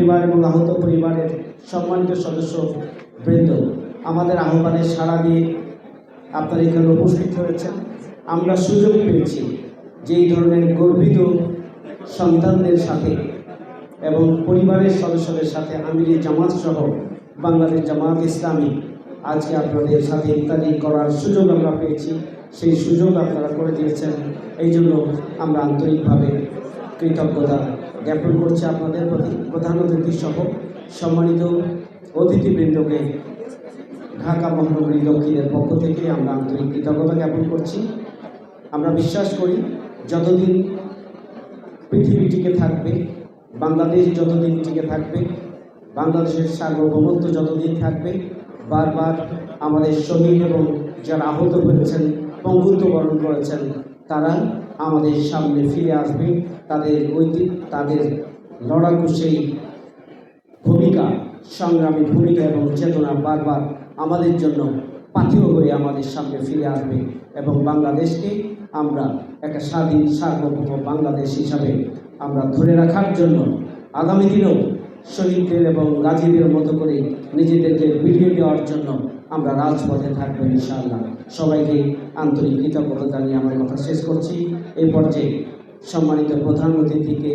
পরিবার এবং আহত পরিবারের সম্মানিত সদস্য বৃন্দ, আমাদের আহ্বানে সাড়া দিয়ে আপনারা এখানে উপস্থিত হয়েছেন। আমরা সুযোগ পেয়েছি যে এই ধরনের গর্বিত সন্তানদের সাথে এবং পরিবারের সদস্যদের সাথে আমিরি জামাত সহ বাংলাদেশ জামাত ইসলামী আজকে আপনাদের সাথে ইত্যাদি করার সুযোগ আমরা পেয়েছি। সেই সুযোগ আপনারা করে দিয়েছেন, এই জন্য আমরা আন্তরিকভাবে কৃতজ্ঞতা জ্ঞাপন করছি আপনাদের প্রতি। প্রধান অতিথি সহ সম্মানিত অতিথিবৃন্দকে ঢাকা মহানগরী দক্ষিণের পক্ষ থেকে আমরা আন্তরিক কৃতজ্ঞতা জ্ঞাপন করছি। আমরা বিশ্বাস করি যতদিন পৃথিবী টিকে থাকবে, বাংলাদেশ যতদিন টিকে থাকবে, বাংলাদেশের সার্বভৌমত্ব যতদিন থাকবে, বারবার আমাদের শহীদ এবং যারা আহত হয়েছেন, পঙ্গুত্ব বরণ করেছেন, তারা আমাদের সামনে ফিরে আসবে। তাদের লড়াকু সেই ভূমিকা, সংগ্রামী ভূমিকা এবং চেতনা বারবার আমাদের জন্য পাথেয় হয়ে আমাদের সামনে ফিরে আসবে এবং বাংলাদেশকে আমরা একটা স্বাধীন সার্বভৌম বাংলাদেশ হিসাবে আমরা ধরে রাখার জন্য আগামী দিনেও শহীদদের এবং গাজীদের মতো করে নিজেদেরকে বিলিয়ে দেওয়ার জন্য আমরা রাজপথে থাকবো ইনশাআল্লাহ। সবাইকে আন্তরিক কৃতজ্ঞতা জানিয়ে আমার কথা শেষ করছি। এই পর্যায়ে সম্মানিত প্রধান অতিথিকে